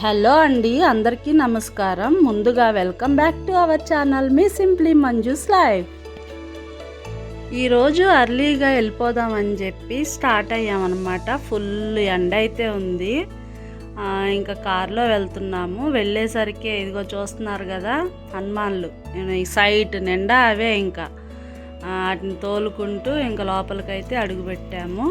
Hello అండి, అందరికీ నమస్కారం. ముందుగా welcome back to our channel me simply Manju's life. ఈరోజు అర్లీగా వెళ్ళిపోదామని చెప్పి స్టార్ట్ అయ్యామన్నమాట. ఫుల్ ఎండ అయితే ఉంది. ఇంకా కారులో వెళ్తున్నాము. వెళ్ళేసరికి ఇదిగో చూస్తున్నారు కదా హనుమాన్లు, ఈ సైట్ నిండా అవే. ఇంకా వాటిని తోలుకుంటూ ఇంకా లోపలికైతే అడుగుపెట్టాము.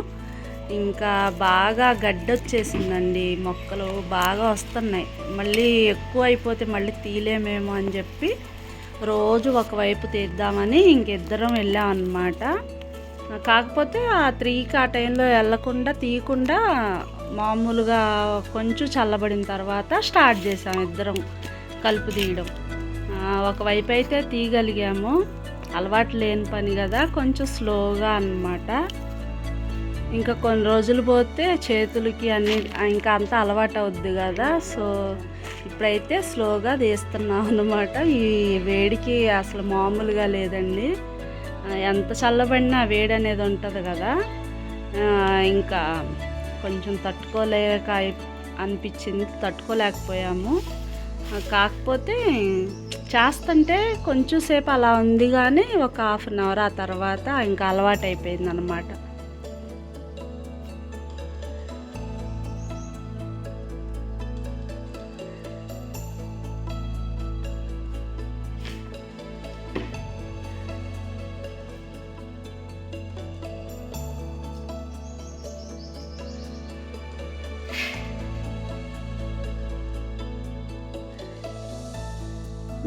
ఇంకా బాగా గడ్డొచ్చేసిందండి, మొక్కలు బాగా వస్తున్నాయి. మళ్ళీ ఎక్కువ అయిపోతే మళ్ళీ తీయలేమేమో అని చెప్పి రోజు ఒకవైపు తీద్దామని ఇంకిద్దరం వెళ్ళామన్నమాట. కాకపోతే ఆ 3కి ఆ టైంలో వెళ్ళకుండా తీయకుండా మామూలుగా కొంచెం చల్లబడిన తర్వాత స్టార్ట్ చేసాం ఇద్దరం కలుపు తీయడం. ఒకవైపు అయితే తీయగలిగాము. అలవాటు లేని పని కదా, కొంచెం స్లోగా అన్నమాట. ఇంకా కొన్ని రోజులు పోతే చేతులకి అన్ని ఇంకా అంతా అలవాటు అవుద్ది కదా. సో ఇప్పుడైతే స్లోగా తీస్తున్నాం అన్నమాట. ఈ వేడికి అసలు మామూలుగా లేదండి. ఎంత చల్లబడినా వేడి అనేది ఉంటుంది కదా. ఇంకా కొంచెం అనిపించింది, తట్టుకోలేకపోయాము. కాకపోతే చేస్తుంటే కొంచెం సేపు అలా ఉంది, కానీ ఒక 1/2 అవర్ ఆ తర్వాత ఇంకా అలవాటు అయిపోయింది అన్నమాట.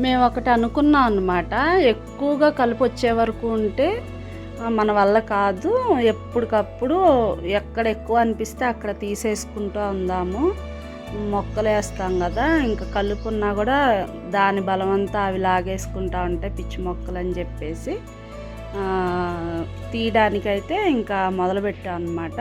మేము ఒకటి అనుకున్నాం అన్నమాట, ఎక్కువగా కలుపు వచ్చే వరకు ఉంటే మన వల్ల కాదు. ఎప్పటికప్పుడు ఎక్కడ ఎక్కువ అనిపిస్తే అక్కడ తీసేసుకుంటూ ఉందాము. మొక్కలు వేస్తాం కదా, ఇంకా కలుపున్నా కూడా దాని బలమంతా అవి లాగేసుకుంటా ఉంటాయి, పిచ్చి మొక్కలు అని చెప్పేసి తీయడానికైతే ఇంకా మొదలుపెట్టాం అన్నమాట.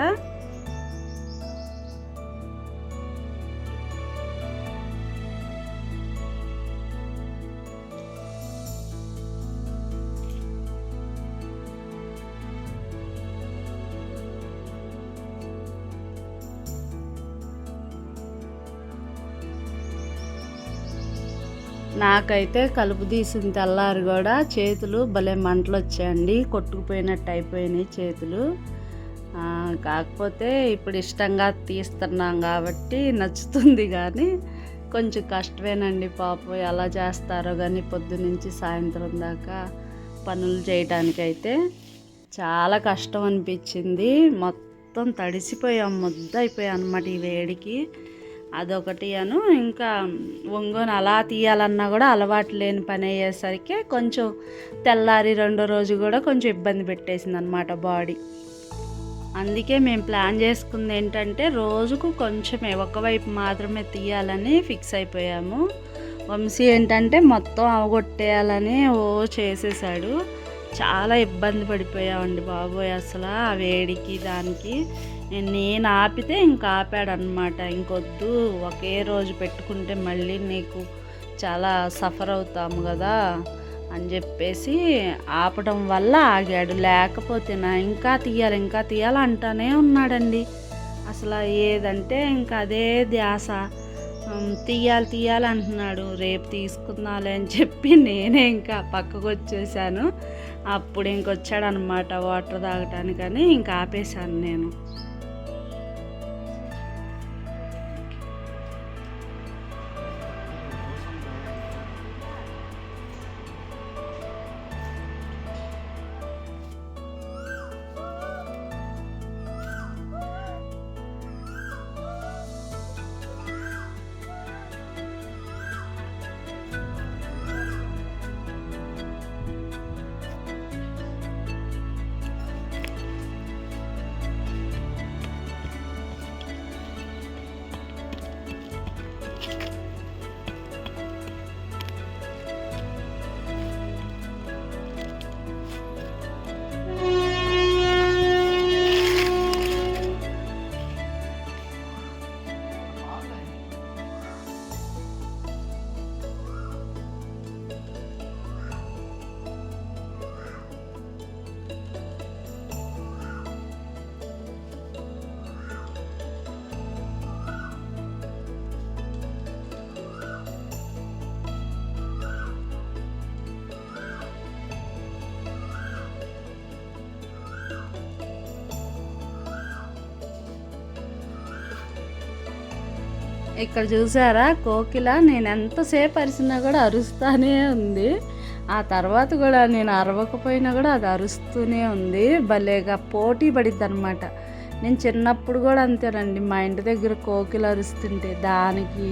నాకైతే కలుపు తీసిన తెల్లారి కూడా చేతులు భలే మంటలు వచ్చాయండి, కొట్టుకుపోయినట్టు అయిపోయినాయి చేతులు. కాకపోతే ఇప్పుడు ఇష్టంగా తీస్తున్నాం కాబట్టి నచ్చుతుంది, కానీ కొంచెం కష్టమేనండి పాపం. ఎలా చేస్తారో కానీ పొద్దునుంచి సాయంత్రం దాకా పనులు చేయటానికైతే చాలా కష్టం అనిపించింది. మొత్తం తడిసిపోయాం, ముద్ద అయిపోయాం అన్నమాట ఈ వేడికి. అదొకటి ఇంకా ఒంగోని అలా తీయాలన్నా కూడా అలవాటు లేని పని అయ్యేసరికి కొంచెం తెల్లారి రెండో రోజు కూడా కొంచెం ఇబ్బంది పెట్టేసింది అన్నమాట బాడీ. అందుకే మేము ప్లాన్ చేసుకుంది ఏంటంటే రోజుకు కొంచెమే, ఒకవైపు మాత్రమే తీయాలని ఫిక్స్ అయిపోయాము. వంశీ ఏంటంటే మొత్తం అవగొట్టేయాలని చేసేసాడు. చాలా ఇబ్బంది పడిపోయామండి బాబోయ్, అసలు ఆ వేడికి దానికి. నేను ఆపితే ఇంకా ఆపాడనమాట. ఇంకొద్దు, ఒకే రోజు పెట్టుకుంటే మళ్ళీ నీకు చాలా సఫర్ అవుతాము కదా అని చెప్పేసి ఆపడం వల్ల ఆగాడు. లేకపోతే ఇంకా తీయాలి అంటానే ఉన్నాడండి. అసలు ఏదంటే ఇంకా అదే ధ్యాస, తీయాలి అంటున్నాడు. రేపు తీసుకుందాలే అని చెప్పి నేనే ఇంకా పక్కకు వచ్చేసాను. అప్పుడు ఇంకొచ్చాడనమాట వాటర్ తాగటానికని, ఇంకా ఆపేశాను నేను. ఇక్కడ చూసారా కోకిల, నేను ఎంతసేపు అరిసినా కూడా అరుస్తూనే ఉంది. ఆ తర్వాత కూడా నేను అరవకపోయినా కూడా అది అరుస్తూనే ఉంది. భలేగా పోటీ పడిద్ది అనమాట. నేను చిన్నప్పుడు కూడా అంతేనండి, మా ఇంటి దగ్గర కోకిల అరుస్తుంటే దానికి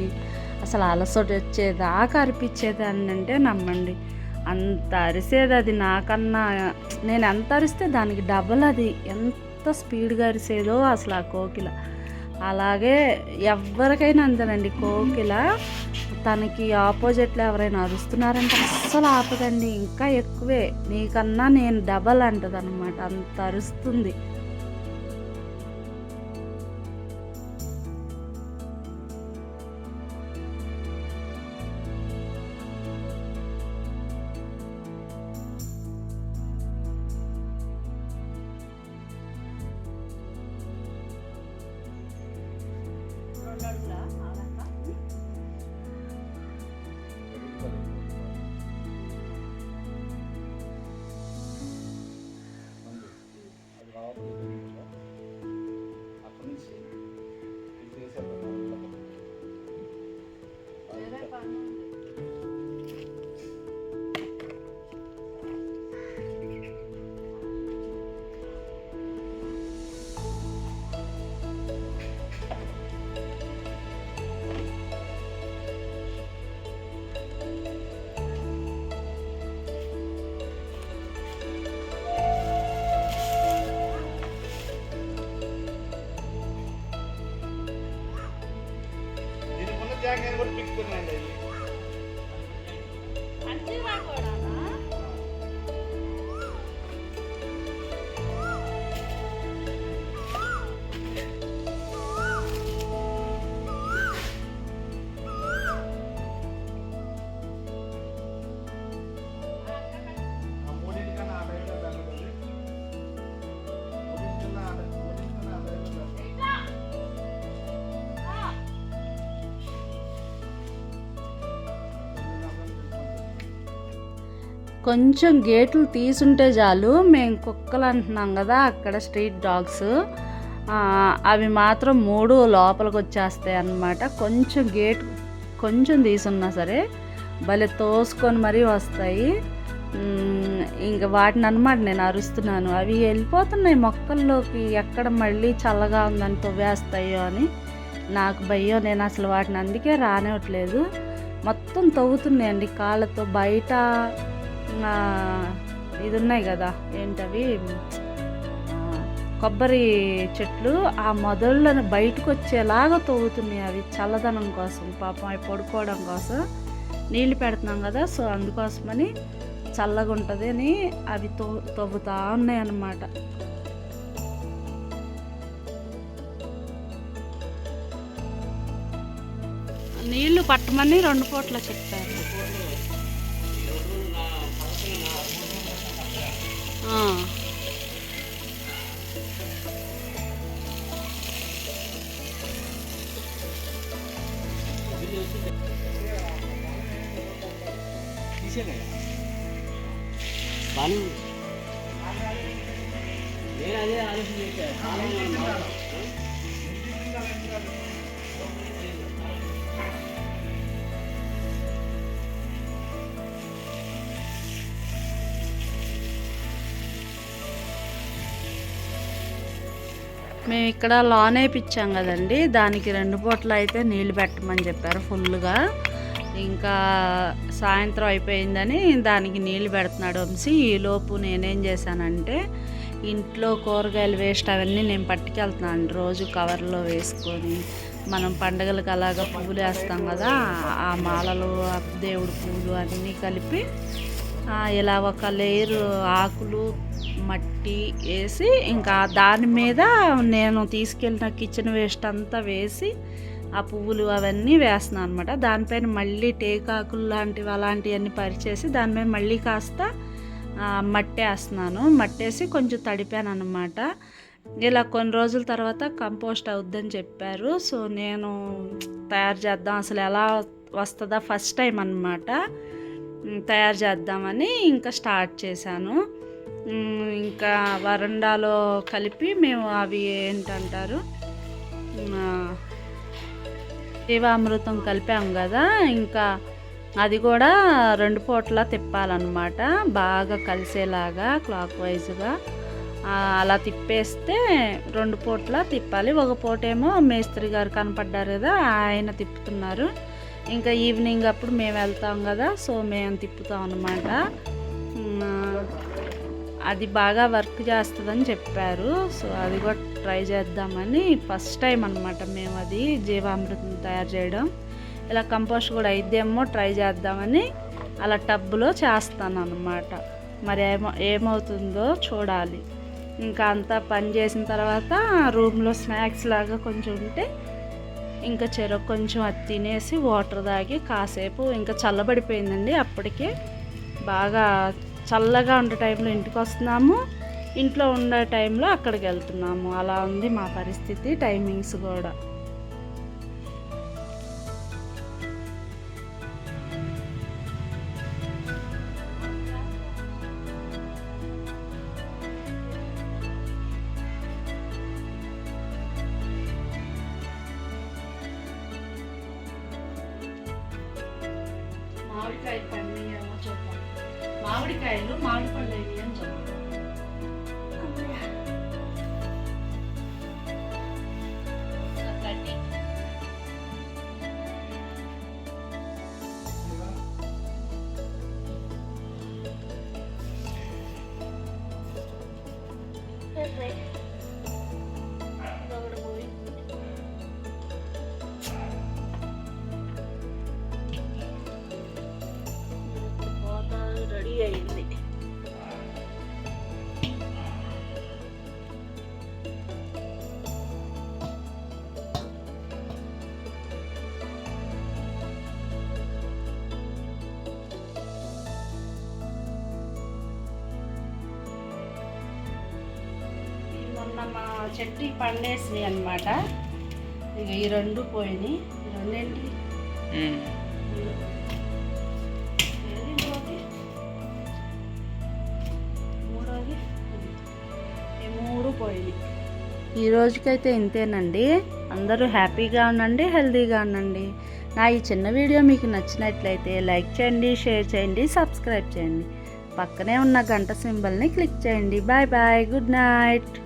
అసలు అలసట వచ్చేదాకా అరిపించేదాన్ని అంటే నమ్మండి. అంత అరిసేది అది నాకన్నా. నేను ఎంత అరిస్తే దానికి డబల్ అది ఎంత స్పీడ్గా అరిసేదో అసలు ఆ కోకిల. అలాగే ఎవరికైనా అంతేనండి, కోకిల తనకి ఆపోజిట్లో ఎవరైనా అరుస్తున్నారంటే అస్సలు ఆపదండి, ఇంకా ఎక్కువే, నీకన్నా నేను డబల్ అంటది అనమాట, అంత అరుస్తుంది. జాంగ్ కూడా పిక్కుతున్నాండి కొంచెం గేట్లు తీసుంటే చాలు, మేము కుక్కలు అంటున్నాం కదా అక్కడ స్ట్రీట్ డాగ్స్, అవి మాత్రం 3 లోపలికి వచ్చేస్తాయి అన్నమాట. కొంచెం గేట్ కొంచెం తీసున్నా సరే భలే తోసుకొని మరీ వస్తాయి. ఇంకా వాటిని అన్నమాట నేను అరుస్తున్నాను, అవి వెళ్ళిపోతున్నాయి మొక్కల్లోకి, ఎక్కడ మళ్ళీ చల్లగా ఉందని తవ్వేస్తాయో అని నాకు భయం. నేను అసలు వాటిని అందుకే రానివ్వట్లేదు. మొత్తం తవ్వుతున్నాయండి కాళ్ళతో. బయట ఇది ఉన్నాయి కదా, ఏంటవి, కొబ్బరి చెట్లు, ఆ మొదళ్ళను బయటకు వచ్చేలాగా తవ్వుతున్నాయి. అవి చల్లదనం కోసం, పాపం అవి పడుకోవడం కోసం నీళ్ళు పెడుతున్నాం కదా, సో అందుకోసమని చల్లగా ఉంటుంది అని అవి తవ్వుతూ ఉన్నాయి అన్నమాట. నీళ్లు పట్టమని 2 పూట్ల చెప్పారు. నేను అదే ఆలోచన చేశాను. మేము ఇక్కడ లాన్ వేయించాం కదండి, దానికి 2 పూటలు అయితే నీళ్ళు పెట్టమని చెప్పారు ఫుల్గా. ఇంకా సాయంత్రం అయిపోయిందని దానికి నీళ్ళు పెడుతున్నాడు వంశీ. ఈలోపు నేనేం చేశానంటే ఇంట్లో కూరగాయలు వేస్ట్ అవన్నీ నేను పట్టుకెళ్తున్నాను రోజు కవర్లో వేసుకొని. మనం పండగలకు అలాగా పువ్వులు వేస్తాం కదా, ఆ మాలలు, దేవుడి పువ్వులు అన్నీ కలిపి ఇలా ఒక లేయరు ఆకులు మట్టి వేసి, ఇంకా దాని మీద నేను తీసుకెళ్ళిన కిచెన్ వేస్ట్ అంతా వేసి ఆ పువ్వులు అవన్నీ వేస్తున్నాను అనమాట. దానిపైన మళ్ళీ టేకాకులు లాంటివి అలాంటివన్నీ పరిచేసి దాని మీద మళ్ళీ కాస్త మట్టి వేస్తున్నాను. మట్టేసి కొంచెం తడిపాను అనమాట. ఇలా కొన్ని రోజుల తర్వాత కంపోస్ట్ అవుద్దని చెప్పారు. సో నేను తయారు చేద్దాం, అసలు ఎలా వస్తుందా ఫస్ట్ టైం అన్నమాట, తయారు చేద్దామని ఇంకా స్టార్ట్ చేశాను. ఇంకా వరండాలో కలిపి మేము అవి ఏంటంటారు జీవామృతం కలిపాం కదా, ఇంకా అది కూడా 2 పూటలా తిప్పాలన్నమాట, బాగా కలిసేలాగా క్లాక్ వైజ్గా అలా తిప్పేస్తే 2 పూటలా తిప్పాలి. ఒక పూటేమో మేస్త్రి గారు కనపడ్డారు కదా, ఆయన తిప్పుతున్నారు. ఇంకా ఈవినింగ్ అప్పుడు మేము వెళ్తాం కదా, సో మేము తిప్పుతాం అన్నమాట. అది బాగా వర్క్ చేస్తుందని చెప్పారు, సో అది కూడా ట్రై చేద్దామని ఫస్ట్ టైం అన్నమాట మేము అది జీవామృతం తయారు చేయడం. ఇలా కంపోస్ట్ కూడా అయిద్దేమో ట్రై చేద్దామని అలా టబ్బులో చేస్తాను అన్నమాట. మరి ఏమవుతుందో చూడాలి. ఇంకా అంతా పని చేసిన తర్వాత రూమ్లో స్నాక్స్ లాగా కొంచెం ఉంటే ఇంకా చెరకు కొంచెం అది తినేసి వాటర్ తాగి కాసేపు ఇంకా చల్లబడిపోయిందండి. అప్పటికే బాగా చల్లగా ఉండే టైంలో ఇంటికి వస్తున్నాము, ఇంట్లో ఉండే టైంలో అక్కడికి వెళ్తున్నాము. అలా ఉంది మా పరిస్థితి, టైమింగ్స్ కూడా. మామిడికాయ పండు ఏమో చూద్దాం. మామిడికాయలు మామిడి పళ్ళు ఏవి అని చూద్దాం. రెడీ అయింది. మొన్న మా చెట్టు పండేసినాయి అన్నమాట. ఇక ఈ 2 పోయినాయి. ఈ 2 ఏంటి, మూడోది, ఈ 3 పోయినాయి. ఈ రోజుకైతే ఇంతేనండి. అందరూ హ్యాపీగా ఉండండి, హెల్తీగా ఉండండి. నా ఈ చిన్న వీడియో మీకు నచ్చినట్లయితే లైక్ చేయండి, షేర్ చేయండి, సబ్స్క్రైబ్ చేయండి. పక్కనే ఉన్న గంట సింబల్ని క్లిక్ చేయండి. Bye bye, good night.